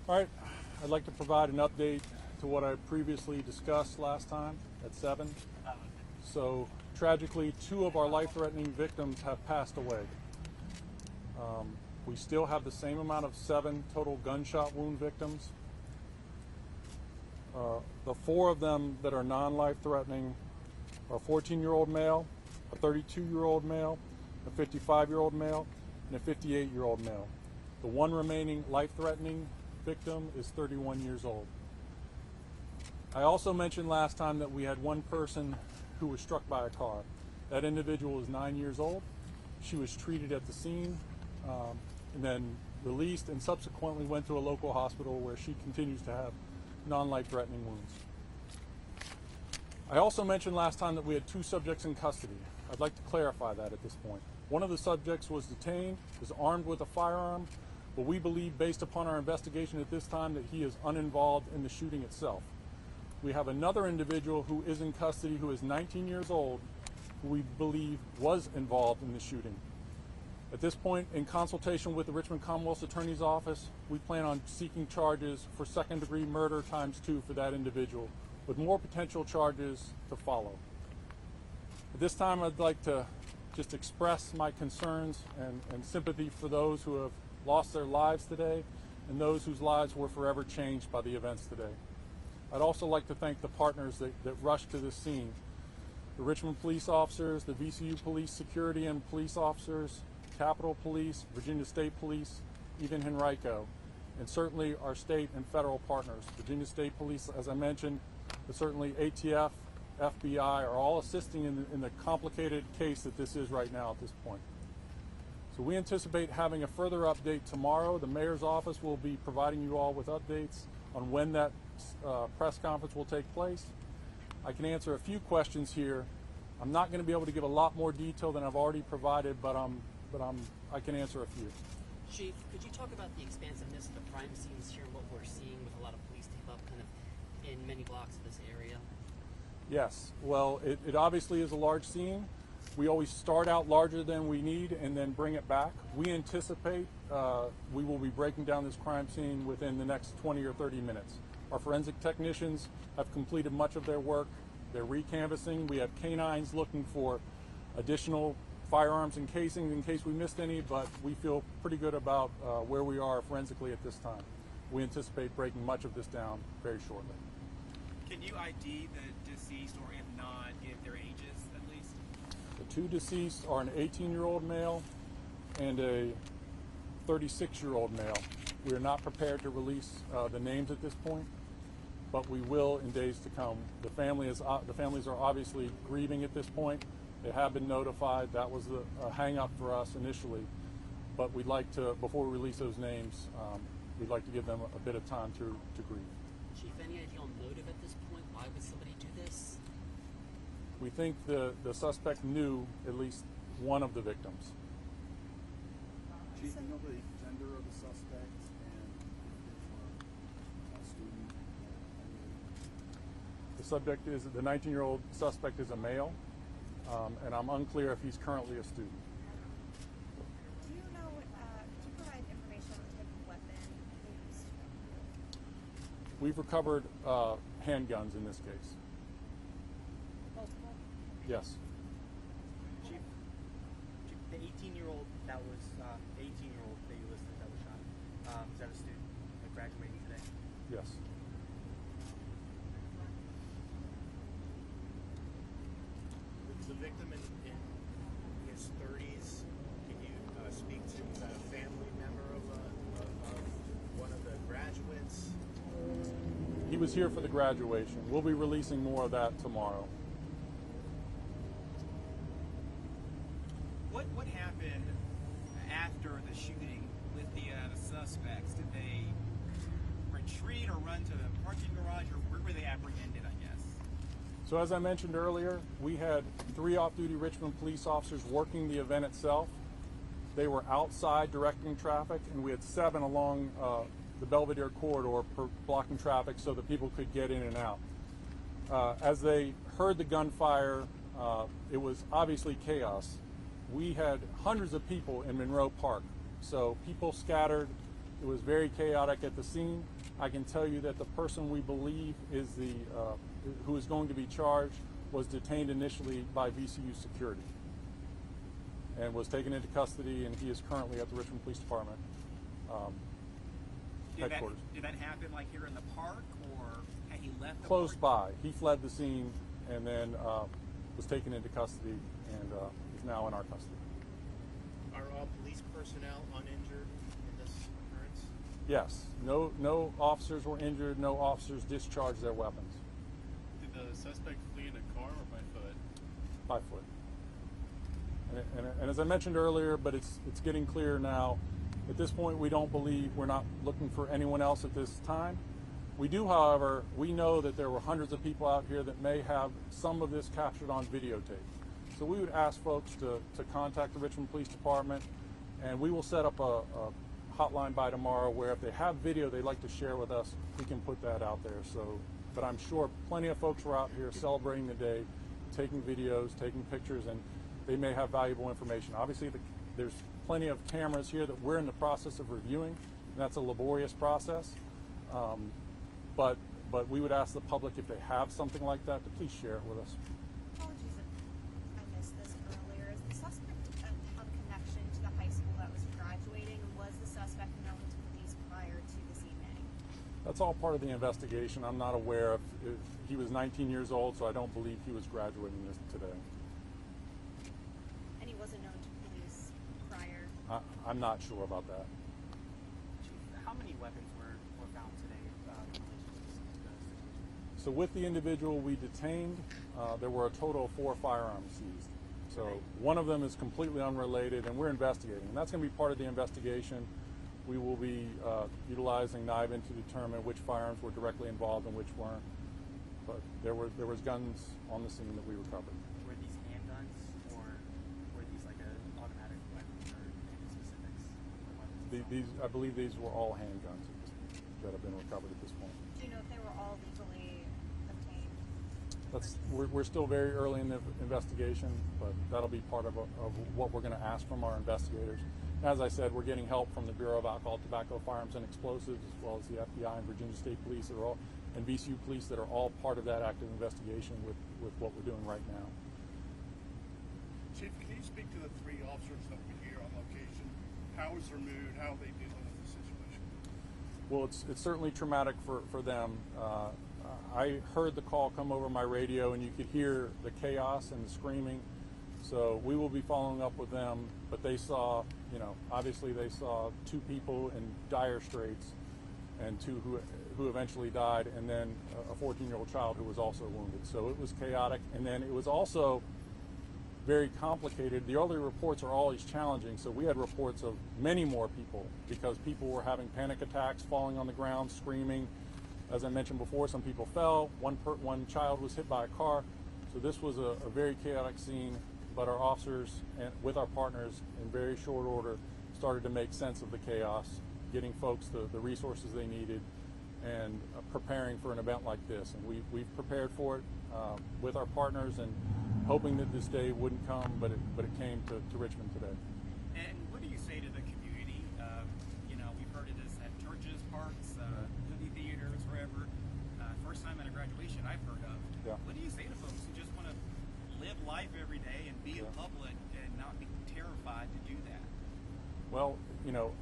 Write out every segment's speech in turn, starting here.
All right, I'd like to provide an update to what I previously discussed last time at 7. So tragically, 2 of our life-threatening victims have passed away. We still have the same amount of 7 total gunshot wound victims. The 4 of them that are non-life-threatening are a 14-year-old male, a 32-year-old male, a 55-year-old male, and a 58-year-old male. The one remaining life-threatening victim is 31 years old. I also mentioned last time that we had one person who was struck by a car. That individual is 9 years old. She was treated at the scene and then released and subsequently went to a local hospital where she continues to have non-life-threatening wounds. I also mentioned last time that we had 2 subjects in custody. I'd like to clarify that at this point. One of the subjects was detained, was armed with a firearm, but we believe, based upon our investigation at this time, that he is uninvolved in the shooting itself. We have another individual who is in custody who is 19 years old, who we believe was involved in the shooting. At this point, in consultation with the Richmond Commonwealth's Attorney's Office, we plan on seeking charges for second-degree murder ×2 for that individual, with more potential charges to follow. At this time, I'd like to just express my concerns and sympathy for those who have lost their lives today and those whose lives were forever changed by the events today. I'd also like to thank the partners that rushed to this scene. The Richmond police officers, the VCU police security and police officers, Capitol Police, Virginia State Police, even Henrico, and certainly our state and federal partners. Virginia State Police, as I mentioned, but certainly ATF, FBI are all assisting in the complicated case that this is right now at this point. So we anticipate having a further update tomorrow. The mayor's office will be providing you all with updates on when that press conference will take place. I can answer a few questions here. I'm not going to be able to give a lot more detail than I've already provided, but I can answer a few. Chief, could you talk about the expansiveness of the crime scenes here and what we're seeing with a lot of police tape up kind of in many blocks of this area? Yes, well, it obviously is a large scene. We always start out larger than we need and then bring it back. We anticipate we will be breaking down this crime scene within the next 20 or 30 minutes. Our forensic technicians have completed much of their work. They're recanvassing. We have canines looking for additional firearms and casings in case we missed any, but we feel pretty good about where we are forensically at this time. We anticipate breaking much of this down very shortly. Can you ID the deceased, or if not, give their ages at least? The 2 deceased are an 18-year-old male and a 36-year-old male. We are not prepared to release the names at this point, but we will in days to come. The families are obviously grieving at this point. They have been notified. That was a hang-up for us initially, but we'd like to, before we release those names, we'd like to give them a bit of time to grieve. Chief, any idea on motive at this point? Why would somebody do this? We think the suspect knew at least one of the victims. Chief, do you know the gender of the suspect and if a student? The subject is, the 19-year-old suspect is a male, and I'm unclear if he's currently a student. Do you know, could you provide information on the type of weapon used? We've recovered handguns in this case. Multiple? Yes. Chief, the 18-year-old that was the 18-year-old that you listed that was shot, is that a student graduating today? Yes. The victim in his 30s. Can you speak to, is that a family member of one of the graduates? He was here for the graduation. We'll be releasing more of that tomorrow. What happened after the shooting with the suspects? Did they retreat or run to the parking garage, or where were they apprehended, I guess? So as I mentioned earlier, we had 3 off-duty Richmond police officers working the event itself. They were outside directing traffic, and we had 7 along the Belvedere corridor blocking traffic so that people could get in and out. As they heard the gunfire, it was obviously chaos. We had hundreds of people in Monroe Park, so people scattered. It was very chaotic at the scene. I can tell you that the person we believe is who is going to be charged was detained initially by VCU security and was taken into custody, and he is currently at the Richmond Police Department headquarters. Did that happen like here in the park, or had he left the Close park? by. He fled the scene and then was taken into custody and is now in our custody. Are all police personnel uninjured in this occurrence? Yes. No officers were injured. No officers discharged their weapons. Did the suspect flee in a car or by foot? By foot. And as I mentioned earlier, but it's getting clear now, at this point we're not looking for anyone else at this time. We do, however, we know that there were hundreds of people out here that may have some of this captured on videotape. So we would ask folks to contact the Richmond Police Department, and we will set up a hotline by tomorrow where if they have video they'd like to share with us, we can put that out there. So, but I'm sure plenty of folks were out here celebrating the day, taking videos, taking pictures, and they may have valuable information. Obviously, there's plenty of cameras here that we're in the process of reviewing, and that's a laborious process. But we would ask the public, if they have something like that, to please share it with us. Apologies if I missed this earlier. Is the suspect have a connection to the high school that was graduating? Was the suspect known to police prior to this evening? That's all part of the investigation. I'm not aware if he was 19 years old, so I don't believe he was graduating this today. And he wasn't known to police prior? I'm not sure about that. Chief, how many weapons were found today in relation to this situation? So with the individual we detained, there were a total of 4 firearms seized. So one of them is completely unrelated, and we're investigating. And that's going to be part of the investigation. We will be utilizing NIVIN to determine which firearms were directly involved and which weren't. But there was guns on the scene that we recovered. Were these handguns, or were these like an automatic weapon, or any specifics? I believe these were all handguns that have been recovered at this point. Do you know if they were all legally obtained? We're still very early in the investigation, but that'll be part of what we're going to ask from our investigators. As I said, we're getting help from the Bureau of Alcohol, Tobacco, Firearms, and Explosives, as well as the FBI and Virginia State Police and VCU Police that are all part of that active investigation with what we're doing right now. Chief, can you speak to the 3 officers that were here on location? How was their mood? How are they dealing with the situation? Well, it's certainly traumatic for them. I heard the call come over my radio, and you could hear the chaos and the screaming. So we will be following up with them, but they saw, obviously they saw 2 people in dire straits, and 2 who eventually died, and then a 14-year-old child who was also wounded. So it was chaotic, and then it was also very complicated. The early reports are always challenging, so we had reports of many more people because people were having panic attacks, falling on the ground, screaming. As I mentioned before, some people fell. One child was hit by a car. So this was a very chaotic scene, but our officers, and with our partners, in very short order, started to make sense of the chaos, getting folks the resources they needed, and preparing for an event like this. And we've prepared for it with our partners, and hoping that this day wouldn't come, but it came to Richmond today. And what do you say to the community? We've heard of this at churches, parks, movie theaters, wherever. First time at a graduation I've heard of. Yeah. What do you say to folks who just want to live life every day and be in public and not be terrified to do that? Well,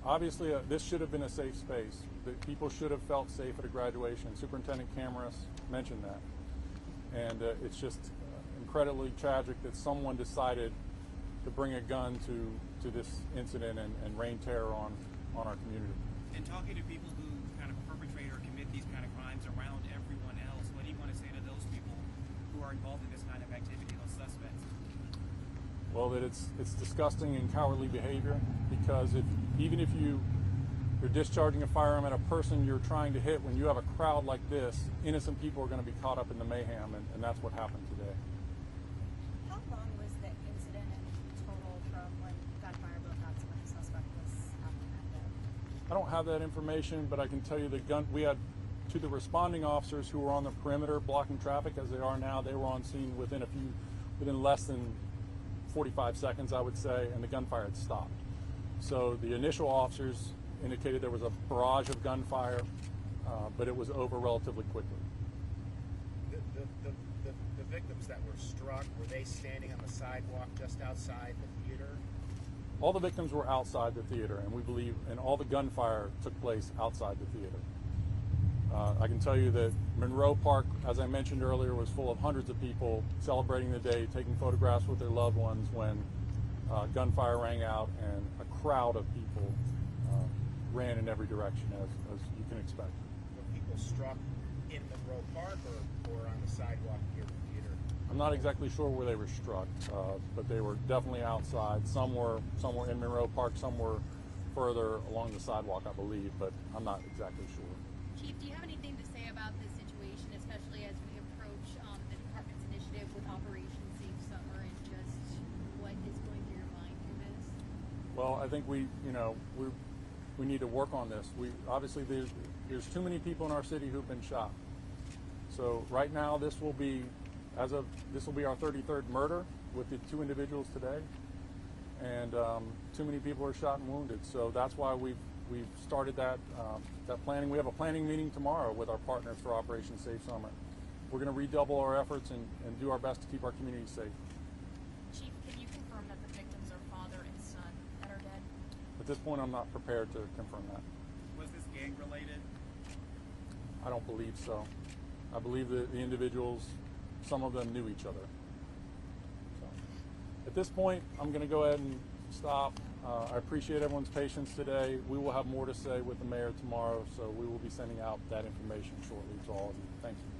obviously this should have been a safe space. That people should have felt safe at a graduation. Superintendent Camaras mentioned that. And it's just incredibly tragic that someone decided to bring a gun to this incident and rain terror on our community. And talking to people who kind of perpetrate or commit these kind of crimes around everyone else, what do you want to say to those people who are involved in this kind of activity, those suspects? Well, that it's disgusting and cowardly behavior, because even if you're discharging a firearm at a person you're trying to hit, when you have a crowd like this, innocent people are going to be caught up in the mayhem, and that's what happened today. How long was the incident in total from when gunfire broke out to when the suspect was apprehended? I don't have that information, but I can tell you we had to the responding officers who were on the perimeter blocking traffic as they are now. They were on scene within less than 45 seconds, I would say, and the gunfire had stopped. So the initial officers indicated there was a barrage of gunfire. but it was over relatively quickly. The victims that were struck, were they standing on the sidewalk just outside the theater? All the victims were outside the theater, and we believe, and all the gunfire took place outside the theater. I can tell you that Monroe Park, as I mentioned earlier, was full of hundreds of people celebrating the day, taking photographs with their loved ones when gunfire rang out, and a crowd of people ran in every direction, as you can expect. Were people struck in Monroe Park or on the sidewalk near the theater? I'm not exactly sure where they were struck, but they were definitely outside. Some were in Monroe Park, some were further along the sidewalk, I believe, but I'm not exactly sure. Chief, do you have anything to say about this situation, especially as we approach the department's initiative with Operation Safe Summer, and just what is going through your mind through this? Well, I think we need to work on this. Obviously there's too many people in our city who've been shot. So right now this will be our 33rd murder with the 2 individuals today, and too many people are shot and wounded. So that's why we've started that planning. We have a planning meeting tomorrow with our partners for Operation Safe Summer. We're going to redouble our efforts and do our best to keep our community safe. Chief, can you confirm that the victims are father and son that are dead? At this point, I'm not prepared to confirm that. Was this gang related? I don't believe so. I believe that the individuals, some of them knew each other. So, at this point, I'm going to go ahead and stop. I appreciate everyone's patience today. We will have more to say with the mayor tomorrow, so we will be sending out that information shortly to all of you. Thank you.